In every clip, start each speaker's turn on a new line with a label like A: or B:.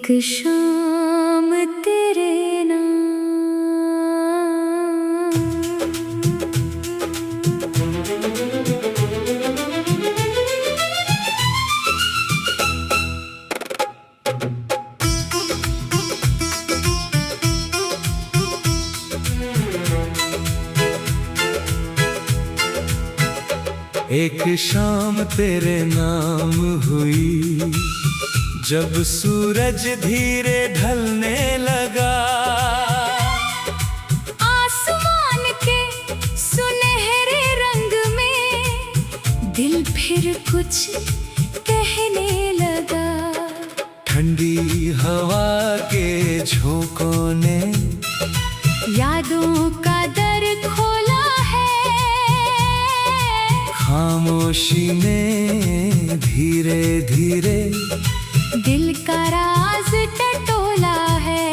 A: एक शाम तेरे नाम।
B: एक शाम तेरे नाम हुई, जब सूरज धीरे ढलने लगा।
A: आसमान के सुनहरे रंग में दिल फिर कुछ कहने लगा।
B: ठंडी हवा के झोंकों ने
A: यादों का दर खोला है।
B: खामोशी ने धीरे धीरे
A: दिल का राज टटोला है।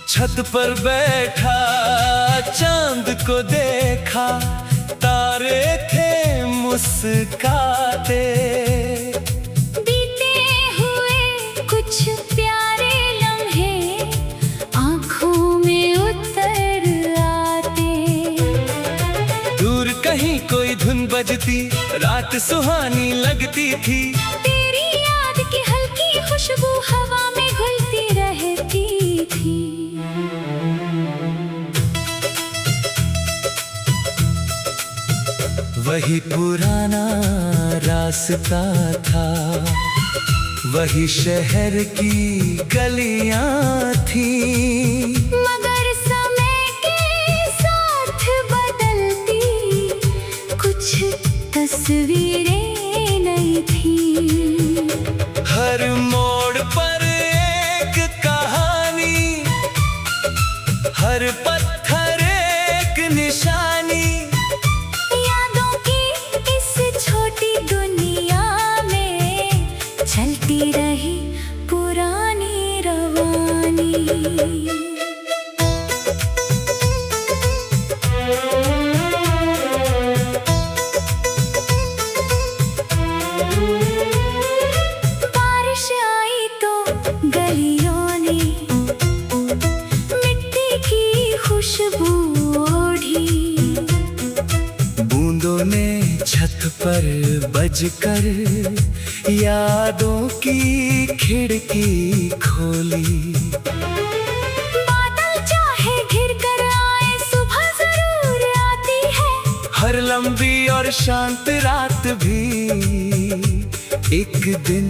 B: छत पर बैठा चांद को देखा, तारे थे मुस्काते।
A: बीते हुए कुछ प्यारे लम्हे आँखों में उतर आते।
B: दूर कहीं कोई धुन बजती, रात सुहानी लगती थी।
A: तेरी याद की हल्की खुशबू हवा में घुलती रहती थी।
B: वही पुराना रास्ता था, वही शहर की गलियां थी।
A: मगर समय के साथ बदलती कुछ तस्वीरें नहीं थी।
B: हर मोड़ पर एक कहानी, हर पत्थर एक निशानी।
A: यादों की इस छोटी दुनिया में चलती रही पुरानी रवानी। बारिश आई तो गलियों ने मिट्टी की खुशबू ओढ़ी।
B: बूंदों ने छत पर बजकर यादों की खिड़की खोली।
A: बादल चाहे घिर कर आए, सुबह जरूर आती है।
B: हर लंबी और शांत रात भी एक दिन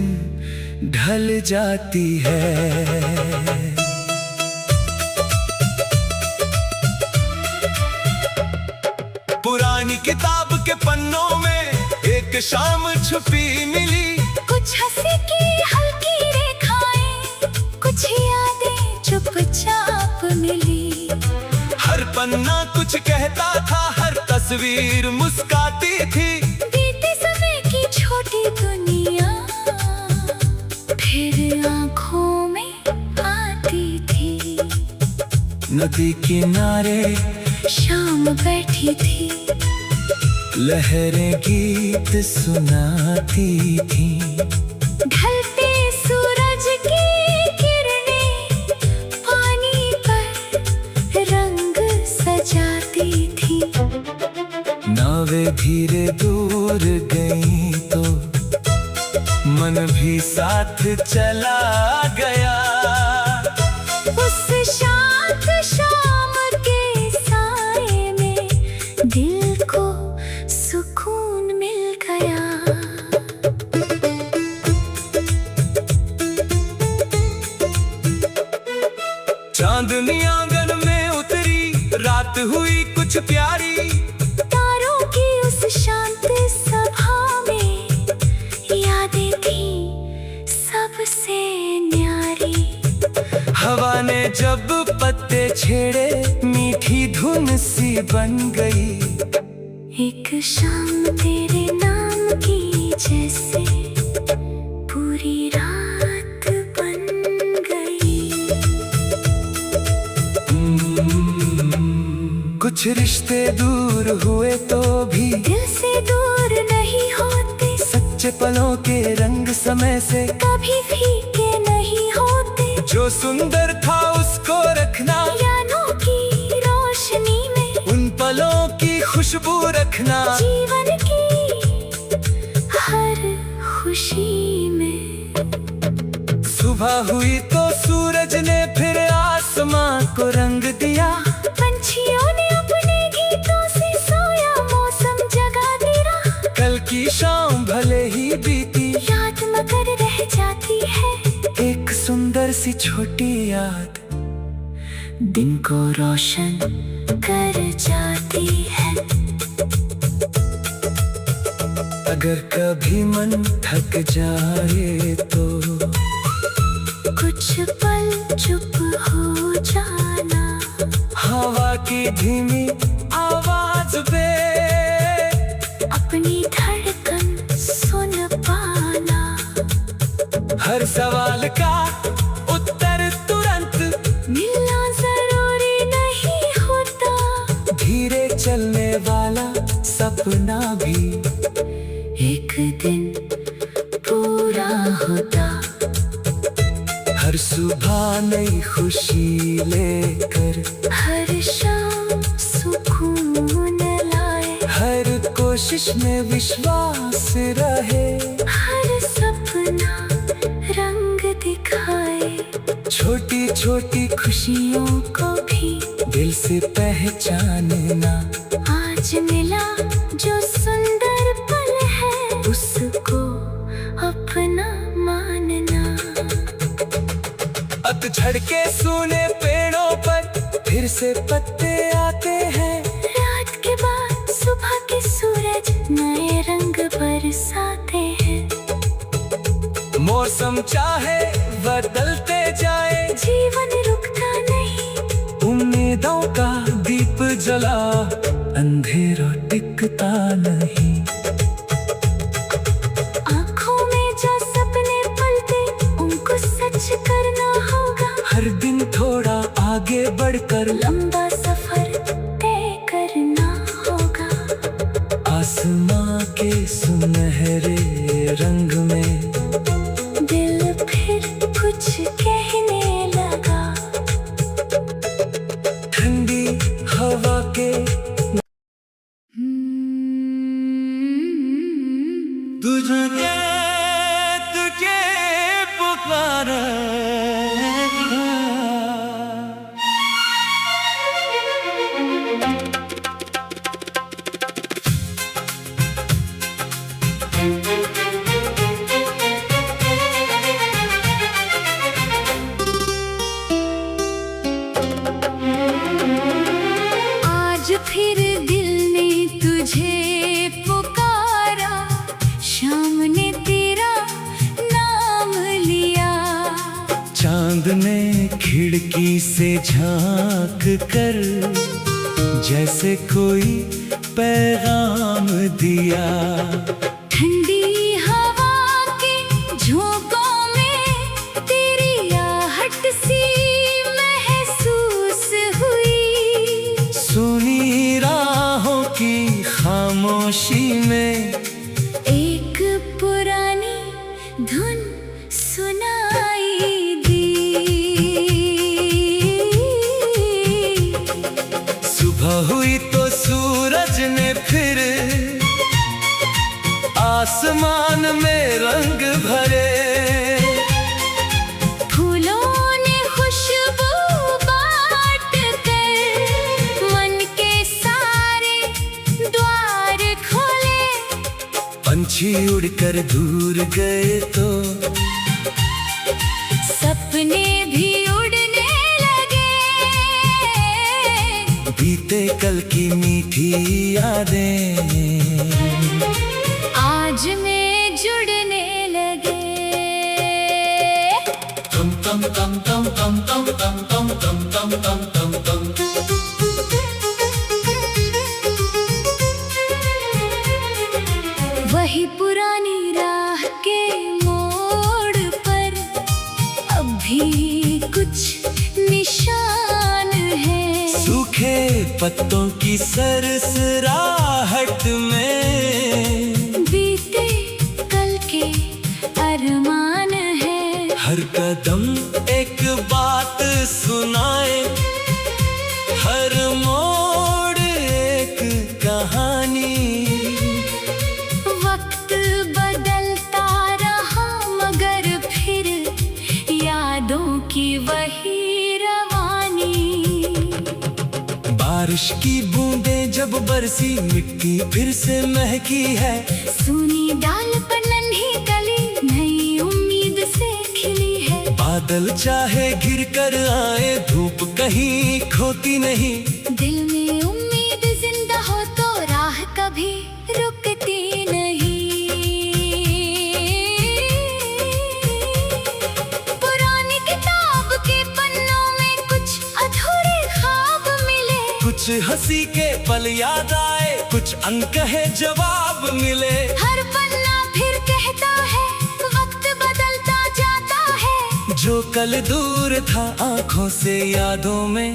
B: ढल जाती है। पुरानी किताब के पन्नों में एक शाम छुपी मिली।
A: कुछ हंसी की हल्की रेखाएं, कुछ यादें चुपचाप मिली।
B: हर पन्ना कुछ कहता था, हर तस्वीर मुस्काती थी।
A: बीते समय की छोटी दुनिया फिर आँखों में आती थी।
B: नदी किनारे
A: शाम बैठी थी,
B: लहरें गीत सुनाती थी।
A: ढलते सूरज की किरणें पानी पर रंग सजाती थी।
B: नावें धीरे दूर गई तो मन भी साथ चला गया।
A: उस शांत शाम के साए में दिल को सुकून मिल गया।
B: चांदनी आंगन में उतरी, रात हुई कुछ प्यारी।
A: तारों की उस शांत सभा में यादें थी सबसे न्यारी।
B: हवा ने जब पत्ते छेड़े, मीठी धुन सी बन गई।
A: एक शाम तेरे नाम की जैसे पूरी रात बन गई।
B: से दूर हुए तो भी
A: दिल से दूर नहीं होते,
B: सच्चे पलों के रंग समय से
A: कभी फीके नहीं होते।
B: जो सुंदर था उसको रखना,
A: यादों की रोशनी में
B: उन पलों की खुशबू रखना,
A: जीवन की हर खुशी में।
B: सुबह हुई तो सूरज ने फिर आसमां को रंग दिया,
A: पंछियों ने अपने गीतों से सोया मौसम जगा दिया।
B: कल की शाम भले ही बीती,
A: याद मगर रह जाती है,
B: एक सुंदर सी छोटी याद
A: दिन को रोशन कर जाती है।
B: अगर कभी मन थक जाए तो
A: कुछ पल चुप हो जाना,
B: हवा की धीमी आवाज में
A: अपनी धड़कन सुन पाना।
B: हर सवाल का उत्तर तुरंत
A: मिलना जरूरी नहीं होता,
B: धीरे चलने वाला सपना भी
A: एक दिन पूरा होता।
B: हर सुबह नई खुशी लेकर,
A: हर शाम सुकून लाए,
B: हर कोशिश में विश्वास रहे,
A: हर सपना रंग दिखाए।
B: छोटी छोटी
A: खुशियों को भी
B: दिल से पहचानना,
A: आज मिला जो सुंदर पल है, उसको अपना मानना।
B: पतझड़ के सूने पेड़ों पर फिर से पत्ते आते हैं,
A: रात के बाद सुबह के सूरज नए रंग बरसाते हैं।
B: मौसम चाहे बदलते जाए,
A: जीवन रुकता नहीं,
B: उम्मीदों का दीप जला, अंधेरा टिकता नहीं।
A: आँखों में जो सपने पलते उनको सच करना होगा,
B: हर दिन थोड़ा आगे बढ़कर
A: लंबा सफर तय करना होगा।
B: आसमां के सुनहरे रंग में
A: दिल फिर कुछ कहने लगा,
B: ठंडी हवा के तुझे तुझे पुकारा।
A: आज फिर दिल ने तुझे पुकारा, शाम ने तेरा नाम लिया।
B: चांद ने खिड़की से झांक कर जैसे कोई पैगाम दिया,
A: ठंडी हवा के झोंकों में तेरी आहट सी महसूस हुई।
B: सुनी राहों की खामोशी में
A: एक पुरानी धुन सुनाई दी।
B: सुबह हुई तो सूरज ने फिर आसमान में रंग भरे,
A: फूलों ने खुशबू बांट कर मन के सारे द्वार खोले।
B: पंछी उड़कर दूर गए तो
A: सपने भी उड़ने लगे,
B: बीते कल की मीठी यादें
A: आज में जुड़ने लगे।
B: तम तम तम तम तम तम तम तम तम तम तम तम तम।
A: वही पुरानी राह के मोड़ पर अब भी कुछ निशान है,
B: सूखे पत्तों की सरसराहट में
A: बीते कल के अरमान है।
B: हर कदम एक बात सुनाए, हर मोड़ एक कहानी।
A: वक्त बदलता रहा मगर फिर यादों की वही रवानी।
B: बारिश की बूंदें जब बरसी, मिट्टी फिर से महकी है।
A: सूनी डाल पर नन्ही कली नई उम्मीद से खिली है।
B: बादल चाहे घिर कर आए, धूप कहीं खोती नहीं।
A: दिल में उम्मीद जिंदा हो तो राह कभी रुकती नहीं। पुरानी किताब के पन्नों में कुछ अधूरे ख्वाब मिले।
B: कुछ हंसी के पल याद आए, कुछ अनकहे जवाब मिले।
A: हर पन्ना फिर कहता है वक्त बदलता जाता है।
B: जो कल दूर था आंखों से यादों में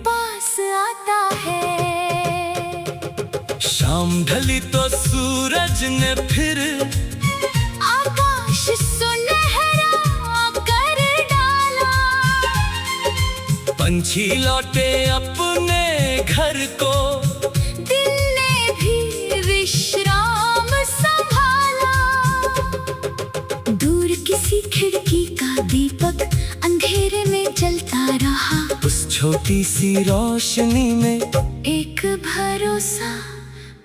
A: पास आता है।
B: शाम ढली तो सूरज ने फिर
A: आकाश सुनहरा कर डाला।
B: पंछी लौटे अपने घर को,
A: दिल ने भी विश्राम संभाला। दूर किसी खिड़की का दीपक अंधेरे में जलता रहा।
B: उस छोटी सी रोशनी में
A: एक भरोसा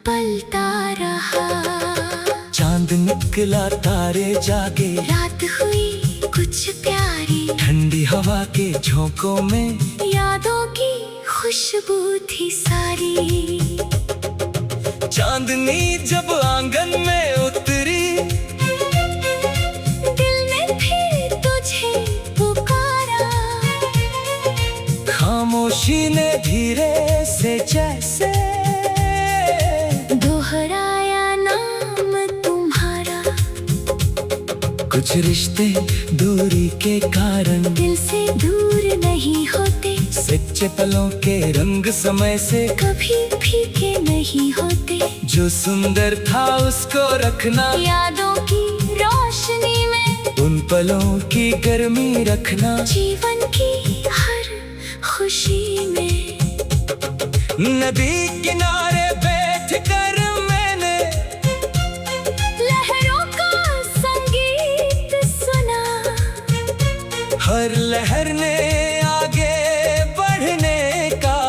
A: पलता रहा।
B: चांद निकला, तारे जागे।
A: रात हुई कुछ प्यारी,
B: ठंडी हवा के झोंकों में
A: यादों की खुशबू थी सारी।
B: चांदनी जब आंगन में उतरी,
A: दिल ने फिर तुझे पुकारा।
B: खामोशी ने धीरे से जैसे
A: दोहराया नाम तुम्हारा।
B: कुछ रिश्ते दूरी के कारण
A: दिल से दूर नहीं होते।
B: सच्चे पलों के रंग समय से
A: कभी फीके नहीं होते।
B: जो सुंदर था उसको रखना,
A: यादों की रोशनी में
B: उन पलों की गर्मी रखना।
A: जीवन की हर खुशी में
B: नदी किनारे बैठ कर मैंने
A: लहरों का संगीत सुना।
B: हर लहर ने आगे बढ़ने का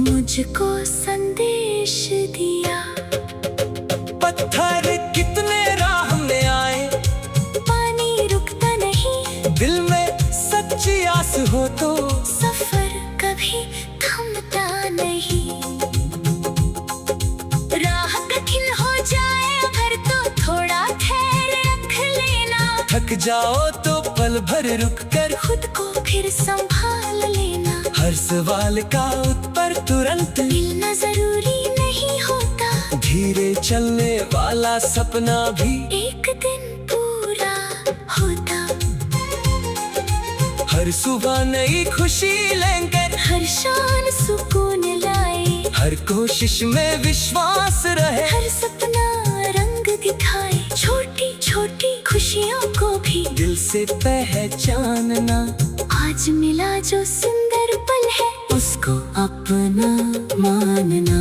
A: मुझको संदेश दिया।
B: पत्थर कितने राह में आए,
A: पानी रुकता नहीं।
B: दिल में सच्ची आस हो तो
A: सफर कभी थमता नहीं। राह कठिन हो जाए अगर तो थोड़ा ठहर रख लेना।
B: थक जाओ तो पल भर रुक कर
A: खुद को फिर संभाल लेना।
B: हर सवाल का उत्तर तुरंत
A: मिलना जरूरी नहीं होता।
B: धीरे चलने वाला सपना भी
A: एक दिन पूरा होता।
B: हर सुबह नई खुशी लेकर,
A: हर शान सुकून लाए।
B: हर कोशिश में विश्वास रहे।
A: हर सपना रंग दिखाए। छोटी छोटी खुशियों को भी
B: दिल से पहचानना।
A: आज मिला जो सुंदर पल है उसको अपना मानना।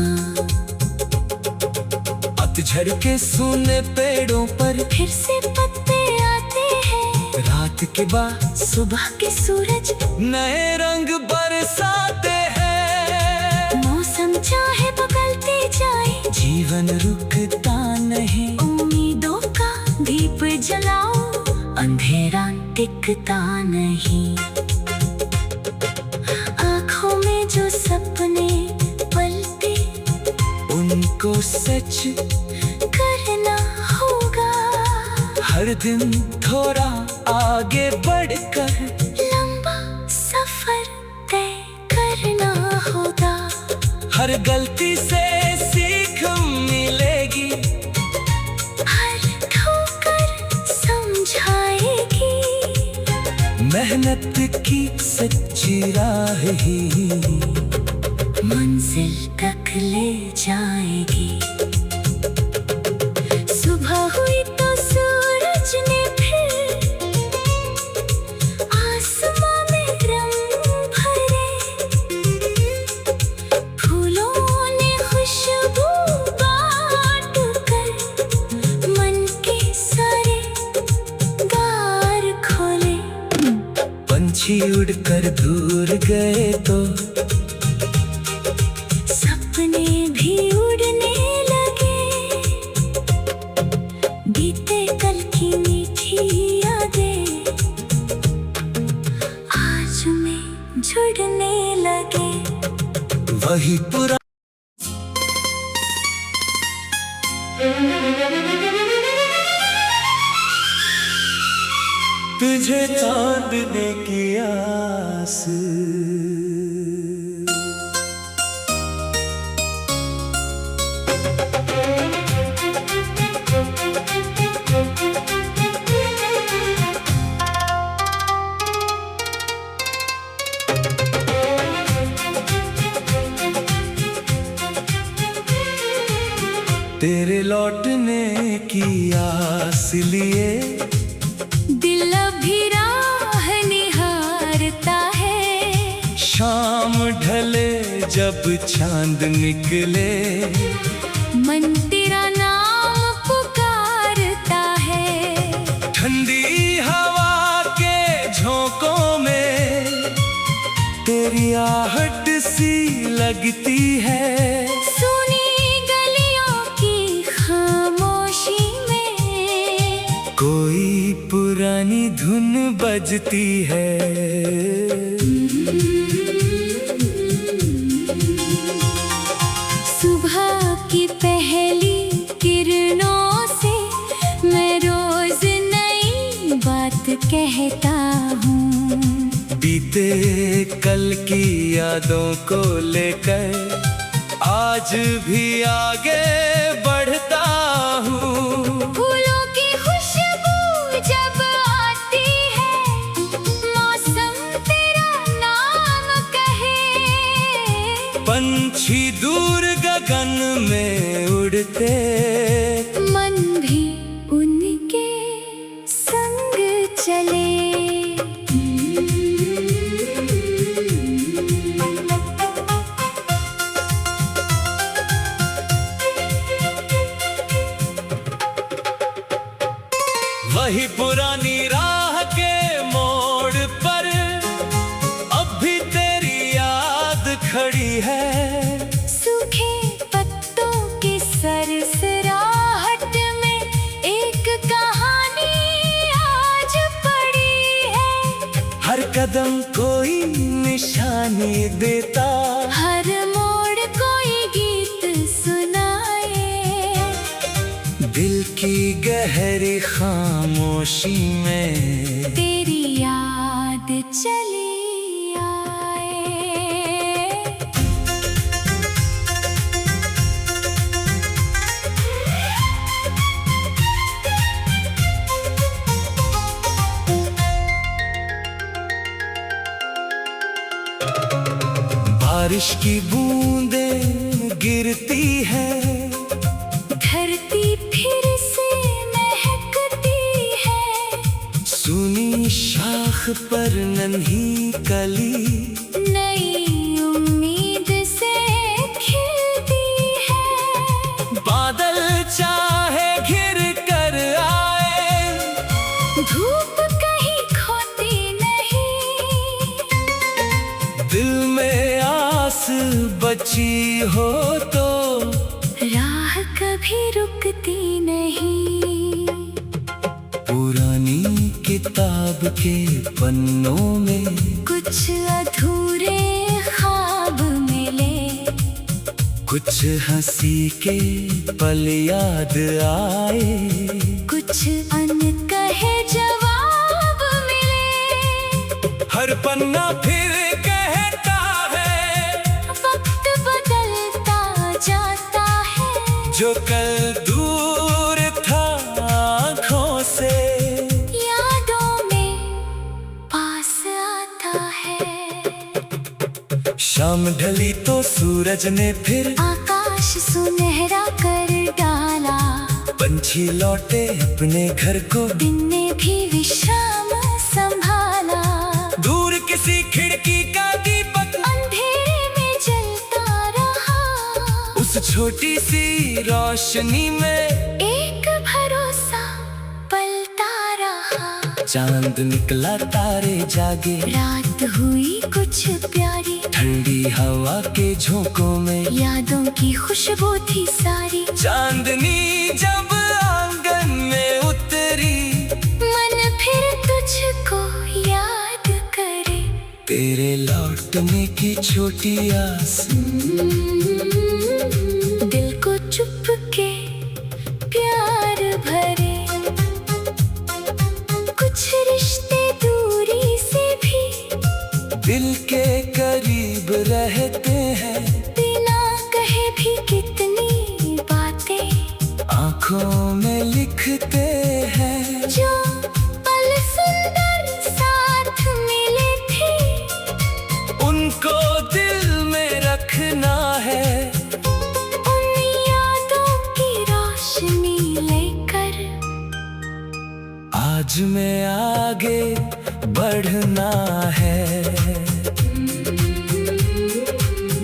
B: पतझड़ के सूने पेड़ों पर
A: फिर से पत्ते आते हैं।
B: रात के बाद
A: सुबह के सूरज
B: नए रंग बरसाते हैं।
A: मौसम चाहे बदलते जाए,
B: जीवन रुकता नहीं।
A: उम्मीदों का दीप जलाओ, अंधेरा टिकता नहीं। आँखों में जो सपने पलते
B: उनको सच
A: करना होगा।
B: हर दिन थोड़ा आगे बढ़कर
A: लंबा सफर तय करना होगा।
B: हर गलती से सीख मिलेगी।
A: हर ठोकर समझाएगी।
B: मेहनत की सच्ची राह ही
A: मंजिल तक ले जाएगी। सुबह हुई तो सूरज ने फिर आसमां में रंग भरे, फूलों ने खुशबू बांट कर मन के सारे द्वार खोले।
B: पंछी उड़कर दूर गए तो
A: सपने भी उड़ने लगे, बीते कल की मीठी यादें आज में जुड़ने लगे।
B: वही पुरा तुझे चांदने की आस, तेरे लौटने की आस लिए
A: दिल अभी राह निहारता है।
B: शाम ढले जब चांद निकले,
A: मन तेरा नाम पुकारता है।
B: ठंडी हवा के झोंकों में तेरी आहट सी लगती है।
A: सुनी गलियों की खामोशी में
B: कोई पुरानी धुन बजती है।
A: सुबह की पहली किरणों से मैं रोज नई बात कहता हूँ।
B: बीते कल की यादों को लेकर आज भी आगे बढ़ता हूँ।
A: फूलों की खुशबू जब आती है, मौसम तेरा नाम कहे।
B: पंछी दूर गगन में उड़ते,
A: मन भी उनके संग चले।
B: वही पुरानी राह के मोड़ पर अब भी तेरी याद खड़ी है।
A: सूखे पत्तों की सरसराहट में एक कहानी आज पड़ी है।
B: हर कदम कोई निशानी देता,
A: हर मोड़ कोई गीत सुनाए।
B: दिल की गहरी खामोशी में
A: तेरी याद चली आए।
B: बारिश की बूंदें गिरती है,
A: धरती फिर से महकती है।
B: सुनी शाख पर नन्ही कली
A: नई उम्मीद से खिलती है।
B: बादल चाहे घिर कर आए,
A: धूप कहीं खोती नहीं।
B: दिल में आस बची हो तो
A: राह कभी रुकती नहीं।
B: पुरानी किताब के पन्नों में
A: कुछ अधूरे ख्वाब मिले,
B: कुछ हंसी के पल याद आए।
A: कुछ अनकहे जवाब मिले।
B: हर पन्ना फिर कहता है,
A: वक्त बदलता जाता है।
B: जो कल दूर था आँखों से
A: यादों में पास आता है।
B: शाम ढली तो सूरज ने फिर
A: आकाश सुनहरा कर डाला।
B: पंछी लौटे अपने घर को,
A: दिन ने भी विश्राम संभाला।
B: दूर किसी खिड़की का दीपक
A: अंधेरे में जलता रहा।
B: उस छोटी सी रोशनी में
A: एक भरोसा पलता रहा।
B: चांद निकला, तारे जागे,
A: रात हुई कुछ प्यारी।
B: ठंडी हवा के झोंकों में
A: यादों की खुशबू थी सारी।
B: चांदनी जब आंगन में उतरी,
A: मन फिर तुझको याद करे।
B: तेरे लौटने की छोटी आस
A: दिल को चुपके प्यार भरे। कुछ रिश्ते दूरी से भी
B: दिल के करीब रहते हैं।
A: बिना कहे भी कितनी बातें
B: आँखों में लिखते हैं।
A: जो पल सुंदर साथ मिले थे,
B: उनको दिल में रखना है।
A: उन यादों की रोशनी लेकर
B: आज में आगे बढ़ना है।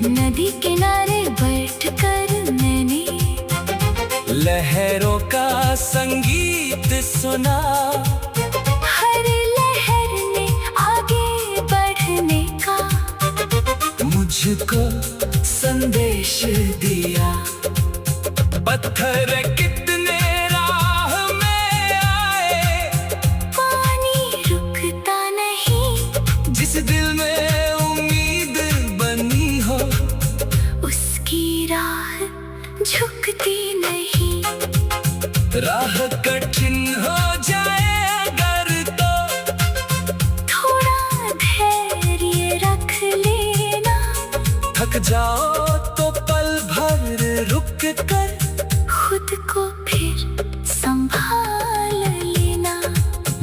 A: नदी किनारे बैठकर मैंने
B: लहरों का संगीत सुना।
A: हर लहर ने आगे बढ़ने का
B: मुझको संदेश दिया। पत्थर कितने राह में आए,
A: पानी रुकता नहीं।
B: जिस दिल में उम्मीद बनी हो,
A: उसकी राह झुकती नहीं।
B: राह कठिन हो जाए अगर तो
A: थोड़ा धैर्य रख लेना।
B: थक जाओ तो पल भर रुक कर
A: खुद को फिर संभाल लेना।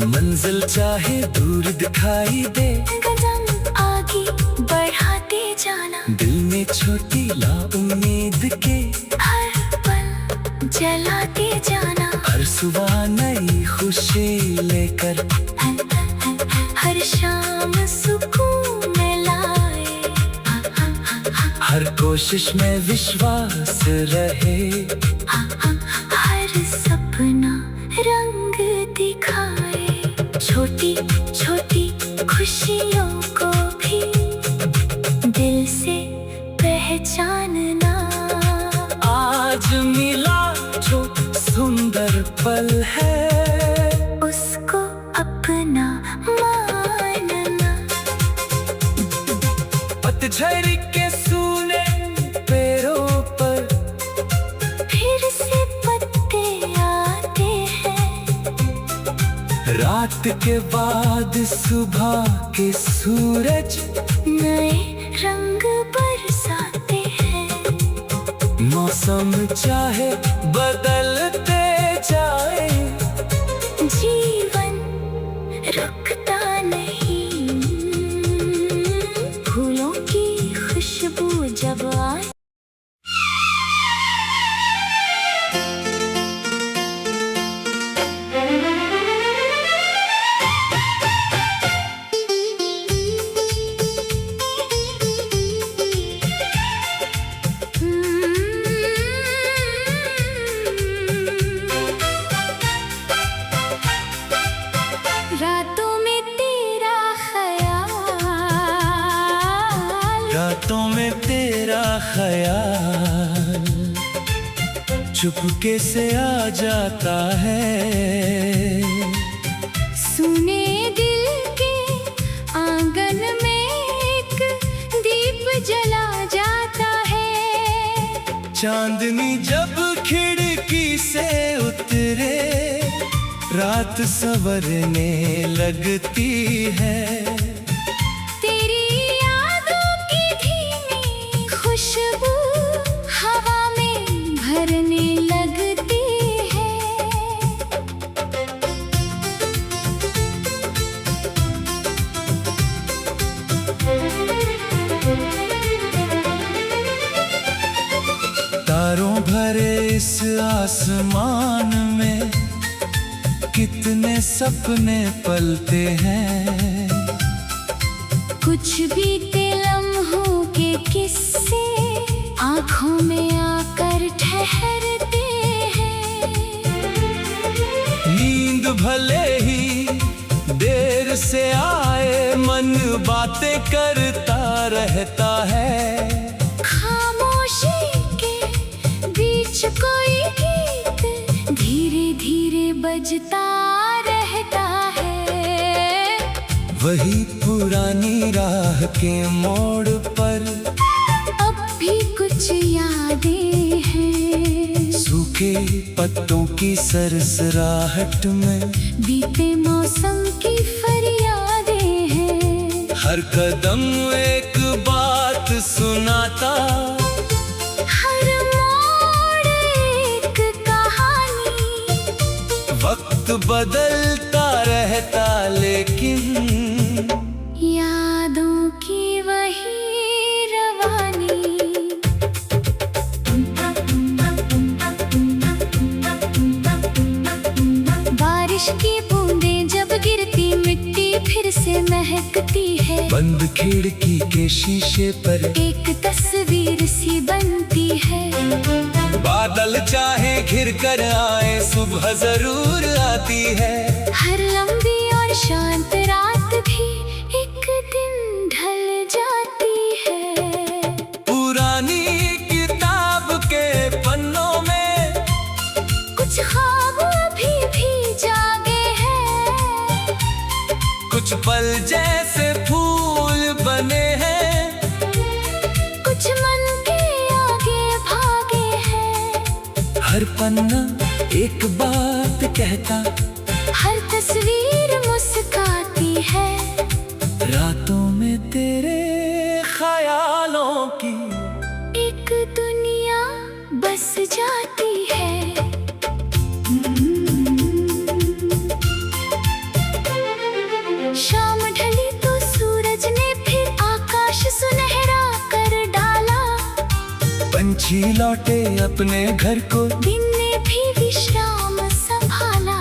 B: मंजिल चाहे दूर दिखाई दे,
A: कदम आगे बढ़ाते जाना।
B: दिल में छोटी ला उम्मीद के
A: हर पल जलाते जाना।
B: हर सुबह नई खुशी लेकर
A: हर शाम सुकून में लाए।
B: हर कोशिश में विश्वास रहे।
A: हर सपना रंग दिखाए। छोटी छोटी खुशियों को भी दिल से पहचानना।
B: आज मिला जो सुंदर पल है,
A: उसको अपना मानना।
B: पतझड़ के सूने पेड़ों पर
A: फिर से पत्ते आते हैं।
B: रात के बाद सुबह के सूरज
A: नए रंग बरसाते हैं।
B: मौसम चाहे बदलते जाए,
A: जीवन रुकता नहीं। फूलों की खुशबू जब आए। रातों में तेरा ख्याल,
B: रातों में तेरा ख्याल चुपके से आ जाता है।
A: सुने दिल के आंगन में एक दीप जला जाता है।
B: चांदनी जब खिड़की से उतरे, रात संवरने लगती है।
A: तेरी यादों की धीमी खुशबू हवा में भरने लगती है।
B: सितारों भरे इस आसमान में कितने सपने पलते हैं।
A: कुछ बीते लम्हों के किस्से आँखों में आकर ठहरते हैं।
B: नींद भले ही देर से आए, मन बातें करता रहता है।
A: खामोशी के बीच कोई गीत धीरे धीरे बजता रहता है।
B: वही पुरानी राह के मोड़ पर
A: अब भी कुछ यादें हैं।
B: सूखे पत्तों की सरसराहट में
A: बीते मौसम की फरियादें हैं।
B: हर कदम एक बात सुनाता,
A: हर मोड़ एक कहानी।
B: वक्त बदलता रहता लेकिन
A: यादों की वही रवानी। बारिश की बूंदें जब गिरती मिट्टी फिर से महकती है।
B: बंद खिड़की के शीशे पर
A: एक तस्वीर सी बनती है।
B: बादल चाहे घिर कर आए, सुबह जरूर आती है।
A: हर लंबी और शांत रात भी एक दिन ढल जाती है।
B: पुरानी किताब के पन्नों में
A: कुछ ख्वाब अभी भी जागे हैं।
B: कुछ पल जैसे फूल बने हैं।
A: कुछ मन के आगे भागे हैं।
B: हर पन्ना एक बात कहता,
A: हर तस्वीर मुस्काती है।
B: रातों में तेरे ख्यालों की
A: एक दुनिया बस जाती है। शाम ढली तो सूरज ने फिर आकाश सुनहरा कर डाला।
B: पंछी लौटे अपने घर को,
A: दिन ने भी विश्राम संभाला।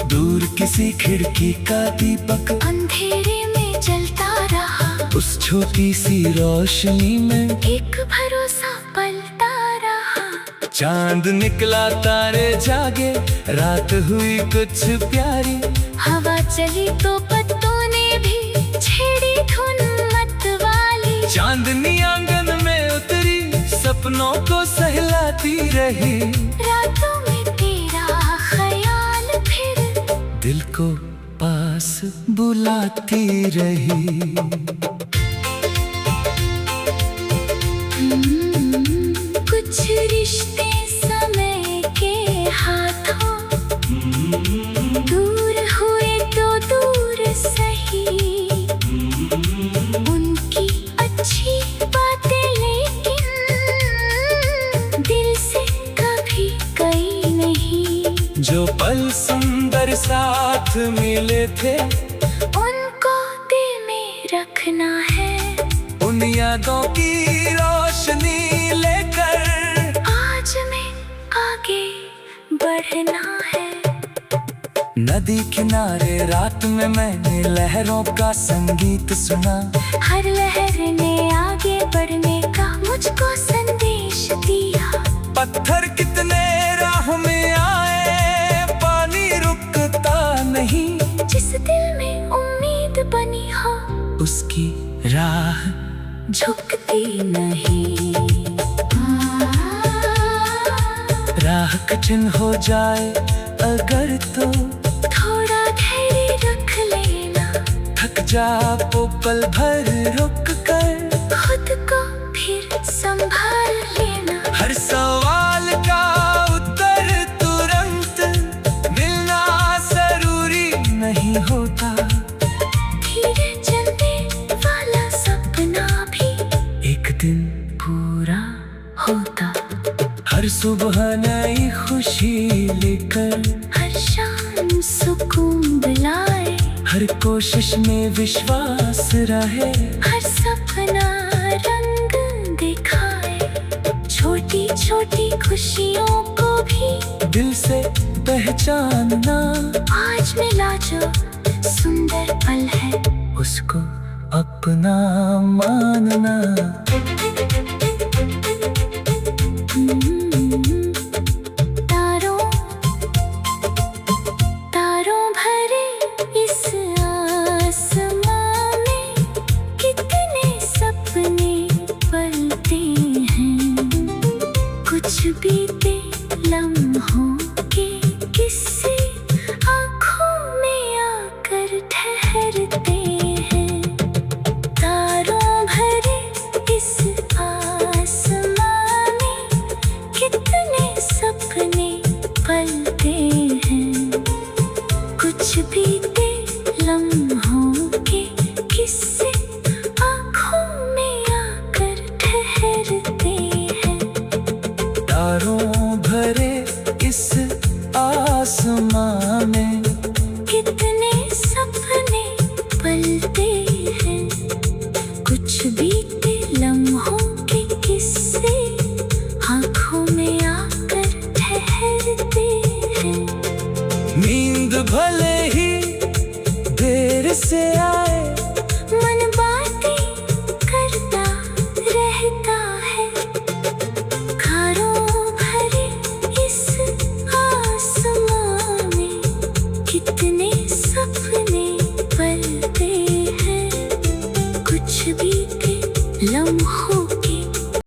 B: दूर किसी खिड़की का दीपक
A: अंधेरे में जलता रहा।
B: उस छोटी सी रोशनी में
A: एक भरोसा पलता रहा।
B: चांद निकला, तारे जागे, रात हुई कुछ प्यारी।
A: हवा चली तो पत्तों ने भी छेड़ी धुन मत वाली।
B: चांदनी आंगन में उतरी, सपनों को सहलाती रही।
A: रातों में तेरा ख्याल फिर
B: दिल को पास बुलाती रही।
A: कुछ रिश्ते समय के हाथों दूर हुए तो दूर सही। उनकी अच्छी बातें लेकिन दिल से कभी गई नहीं।
B: जो पल सुंदर साथ मिले थे,
A: उनको दिल में रखना है।
B: उन यादों की रोशनी लेकर
A: आज में आगे बढ़ना है।
B: नदी किनारे रात में मैंने लहरों का संगीत सुना।
A: हर लहर ने आगे बढ़ने का मुझको संदेश दिया।
B: पत्थर कितने राह में आए, पानी रुकता नहीं।
A: जिस दिल में उम्मीद बनी हो
B: उसकी राह
A: झुकती नहीं।
B: राह कठिन हो जाए अगर तो
A: थोड़ा धैर्य रख लेना।
B: थक जा तो पल भर रुक कर
A: खुद को फिर संभाल लेना।
B: हर सवाल का उत्तर तुरंत मिलना जरूरी नहीं होता।
A: धीरे चलने वाला सपना भी
B: एक दिन पूरा होता। हर सुबह नई खुशी लेकर,
A: हर शाम सुकून बुलाए।
B: हर कोशिश में विश्वास रहे।
A: हर सपना रंग दिखाए। छोटी छोटी छोटी खुशियों को भी
B: दिल से पहचानना।
A: आज मिला जो सुंदर पल है
B: उसको अपना मानना।
A: तारों तारों भरे इस आसमां में कितने सपने पलते हैं। कुछ बीते लम्हों के किस्से आँखों में आकर ठहरते हैं। तारों भरे इस आसमां में कितने सपने पलते हैं। कुछ बीते लम्हों के किस्से आँखों में आकर ठहरते हैं।
B: तारों भरे इस आसमां में
A: कितने सपने पलते हैं। कुछ बीते लम्हों के किस्से आँखों में आकर ठहरते हैं।
B: नींद भले ही देर से